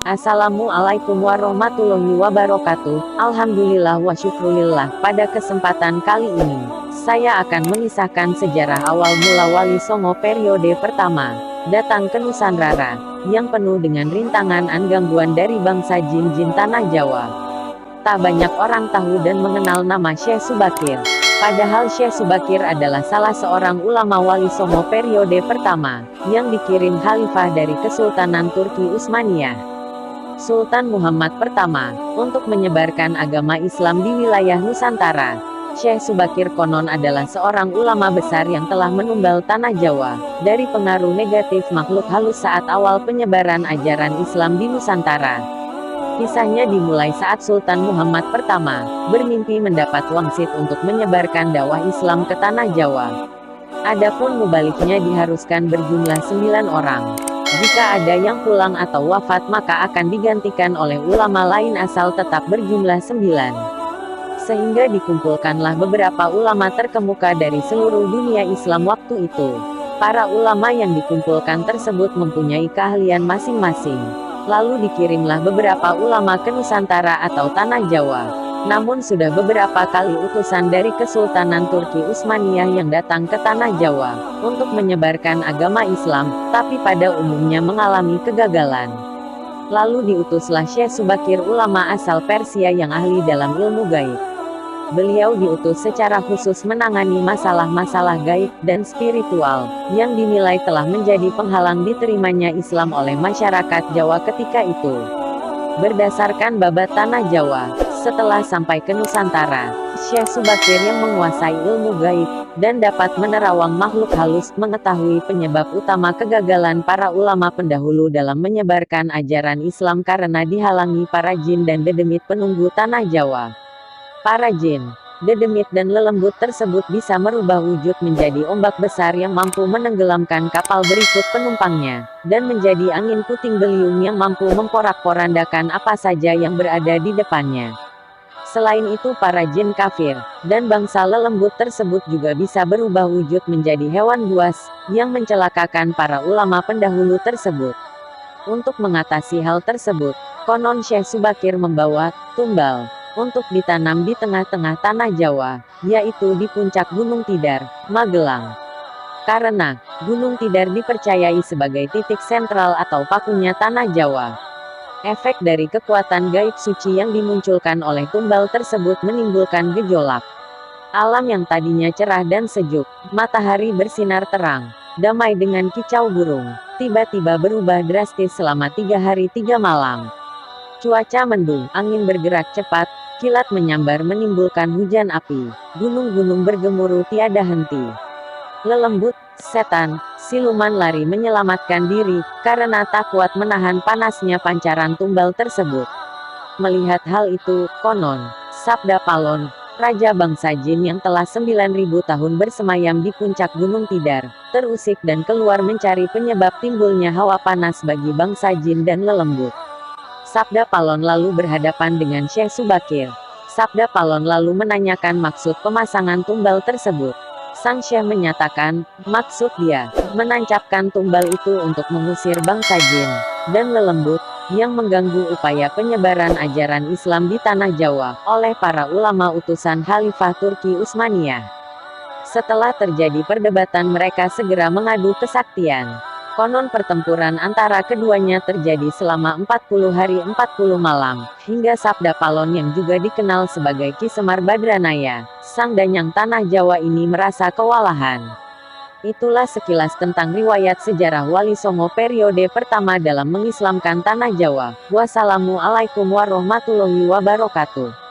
Assalamualaikum warahmatullahi wabarakatuh. Alhamdulillah wa syukrulillah. Pada kesempatan kali ini, saya akan mengisahkan sejarah awal mula Wali Songo periode pertama datang ke Nusantara, yang penuh dengan rintangan dan gangguan dari bangsa jin-jin tanah Jawa. Tak banyak orang tahu dan mengenal nama Syekh Subakir. Padahal Syekh Subakir adalah salah seorang ulama Wali Songo periode pertama, yang dikirim khalifah dari Kesultanan Turki Utsmaniyah, Sultan Muhammad pertama, untuk menyebarkan agama Islam di wilayah Nusantara. Syekh Subakir konon adalah seorang ulama besar yang telah menumbal tanah Jawa dari pengaruh negatif makhluk halus saat awal penyebaran ajaran Islam di Nusantara. Kisahnya dimulai saat Sultan Muhammad pertama bermimpi mendapat wangsit untuk menyebarkan dakwah Islam ke tanah Jawa. Adapun mubaliknya diharuskan berjumlah 9 orang. Jika ada yang pulang atau wafat maka akan digantikan oleh ulama lain asal tetap berjumlah 9. Sehingga dikumpulkanlah beberapa ulama terkemuka dari seluruh dunia Islam waktu itu. Para ulama yang dikumpulkan tersebut mempunyai keahlian masing-masing. Lalu dikirimlah beberapa ulama ke Nusantara atau tanah Jawa. Namun sudah beberapa kali utusan dari Kesultanan Turki Utsmaniyah yang datang ke tanah Jawa untuk menyebarkan agama Islam, tapi pada umumnya mengalami kegagalan. Lalu diutuslah Syekh Subakir, ulama asal Persia yang ahli dalam ilmu gaib. Beliau diutus secara khusus menangani masalah-masalah gaib dan spiritual, yang dinilai telah menjadi penghalang diterimanya Islam oleh masyarakat Jawa ketika itu. Berdasarkan babat tanah Jawa, setelah sampai ke Nusantara, Syekh Subakir yang menguasai ilmu gaib, dan dapat menerawang makhluk halus, mengetahui penyebab utama kegagalan para ulama pendahulu dalam menyebarkan ajaran Islam karena dihalangi para jin dan dedemit penunggu tanah Jawa. Para jin, dedemit dan lelembut tersebut bisa merubah wujud menjadi ombak besar yang mampu menenggelamkan kapal berikut penumpangnya, dan menjadi angin puting beliung yang mampu memporak-porandakan apa saja yang berada di depannya. Selain itu para jin kafir, dan bangsa lelembut tersebut juga bisa berubah wujud menjadi hewan buas, yang mencelakakan para ulama pendahulu tersebut. Untuk mengatasi hal tersebut, konon Syekh Subakir membawa tumbal untuk ditanam di tengah-tengah tanah Jawa, yaitu di puncak Gunung Tidar, Magelang. Karena Gunung Tidar dipercayai sebagai titik sentral atau pakunya tanah Jawa. Efek dari kekuatan gaib suci yang dimunculkan oleh tumbal tersebut menimbulkan gejolak. Alam yang tadinya cerah dan sejuk, matahari bersinar terang, damai dengan kicau burung, tiba-tiba berubah drastis selama 3 hari 3 malam. Cuaca mendung, angin bergerak cepat, kilat menyambar menimbulkan hujan api, gunung-gunung bergemuruh tiada henti. Lelembut, setan, siluman lari menyelamatkan diri, karena tak kuat menahan panasnya pancaran tumbal tersebut. Melihat hal itu, konon, Sabda Palon, raja bangsa jin yang telah 9.000 tahun bersemayam di puncak Gunung Tidar, terusik dan keluar mencari penyebab timbulnya hawa panas bagi bangsa jin dan lelembut. Sabda Palon lalu berhadapan dengan Syekh Subakir. Sabda Palon lalu menanyakan maksud pemasangan tumbal tersebut. Sang Syekh menyatakan, maksud dia, menancapkan tumbal itu untuk mengusir bangsa jin dan lelembut, yang mengganggu upaya penyebaran ajaran Islam di tanah Jawa, oleh para ulama utusan Khalifah Turki Utsmaniyah. Setelah terjadi perdebatan mereka segera mengadu kesaktian. Konon pertempuran antara keduanya terjadi selama 40 hari 40 malam, hingga Sabda Palon yang juga dikenal sebagai Ki Semar Badranaya, sang danyang tanah Jawa ini merasa kewalahan. Itulah sekilas tentang riwayat sejarah Wali Songo periode pertama dalam mengislamkan tanah Jawa. Wassalamualaikum warahmatullahi wabarakatuh.